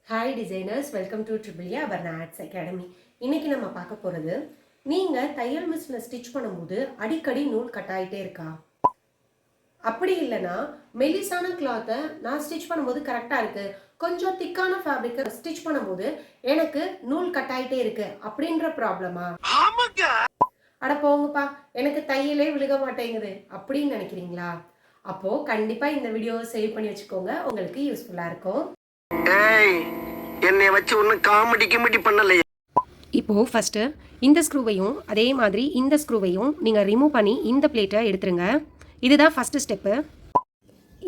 Hi designers, welcome to triple Aparna arts academy. இன்னைக்கு நம்ம பார்க்க போகிறது, நீங்கள் தையல் மிஷினில் ஸ்டிச் பண்ணும்போது அடிக்கடி நூல் கட் ஆகிட்டே இருக்கா? அப்படி இல்லைன்னா மெலிசான கிளாத்தை நான் ஸ்டிச் பண்ணும்போது கரெக்டாக இருக்குது, கொஞ்சம் திக்கான ஃபேப்ரிக்கை ஸ்டிச் பண்ணும்போது எனக்கு நூல் கட் ஆகிட்டே இருக்கு அப்படின்ற ப்ராப்ளமா? அட போங்கப்பா, எனக்கு தையலே விழுக மாட்டேங்குது அப்படின்னு நினைக்கிறீங்களா? அப்போது கண்டிப்பாக இந்த வீடியோவை சேவ் பண்ணி வச்சுக்கோங்க, உங்களுக்கு யூஸ்ஃபுல்லாக இருக்கும். என்னை வச்சு ஒன்றும் காமெடி பண்ணலையே. இப்போது ஃபஸ்ட்டு இந்த ஸ்க்ரூவையும் அதே மாதிரி இந்த ஸ்க்ரூவையும் நீங்கள் ரிமூவ் பண்ணி இந்த பிளேட்டை எடுத்துருங்க. இதுதான் ஃபஸ்ட்டு ஸ்டெப்பு.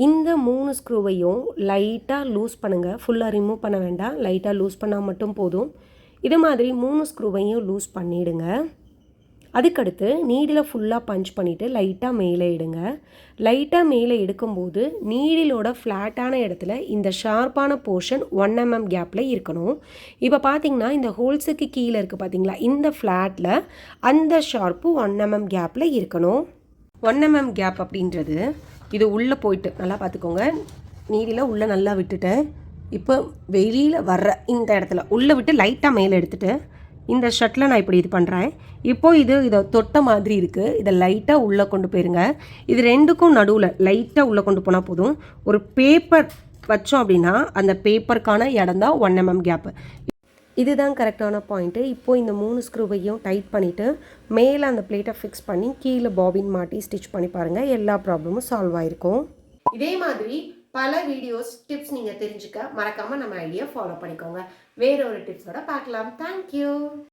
இந்த 3 ஸ்க்ரூவையும் லைட்டாக லூஸ் பண்ணுங்கள். ஃபுல்லாக ரிமூவ் பண்ண வேண்டாம், லைட்டாக லூஸ் பண்ணால் மட்டும் போதும். இது மாதிரி 3 ஸ்க்ரூவையும் லூஸ் பண்ணிவிடுங்க. அதுக்கடுத்து நீடில் ஃபுல்லாக பஞ்ச் பண்ணிவிட்டு லைட்டாக மேலே எடுங்க. லைட்டாக மேலே எடுக்கும்போது நீடிலோட ஃப்ளாட்டான இடத்துல இந்த ஷார்ப்பான போர்ஷன் 1 mm கேப்பில் இருக்கணும். இப்போ பார்த்தீங்கன்னா இந்த ஹோல்ஸுக்கு கீழே இருக்குது பார்த்தீங்களா, இந்த ஃப்ளாட்டில் அந்த ஷார்ப்பு 1 mm கேப்பில் இருக்கணும். 1 mm கேப் அப்படின்றது இது உள்ளே போயிட்டு நல்லா பார்த்துக்கோங்க. நீடில் உள்ளே நல்லா விட்டுட்டேன். இப்போ வெளியில் வர்ற இந்த இடத்துல உள்ளே விட்டு லைட்டாக மேலே எடுத்துகிட்டு இந்த ஷர்ட்டில் நான் இப்படி இது பண்ணுறேன். இப்போது இதை தொட்ட மாதிரி இருக்குது, இதை லைட்டாக உள்ளே கொண்டு போயிருங்க. இது ரெண்டுக்கும் நடுவில் லைட்டாக உள்ளே கொண்டு போனால் போதும். ஒரு பேப்பர் வச்சோம் அப்படின்னா அந்த பேப்பருக்கான இடம் தான் 1 mm கேப்பு. இதுதான் கரெக்டான பாயிண்ட்டு. இப்போது இந்த 3 ஸ்க்ரூவையும் டைட் பண்ணிவிட்டு மேலே அந்த பிளேட்டை ஃபிக்ஸ் பண்ணி கீழே பாபின் மாட்டி ஸ்டிச் பண்ணி பாருங்கள், எல்லா ப்ராப்ளமும் சால்வ் ஆகிருக்கும். இதே மாதிரி பல வீடியோஸ் டிப்ஸ் நீங்கள் தெரிஞ்சுக்க மறக்காமல் நம்ம ஐடியா ஃபாலோ பண்ணிக்கோங்க. வேற ஒரு டிப்ஸோட பார்க்கலாம். தேங்க்யூ.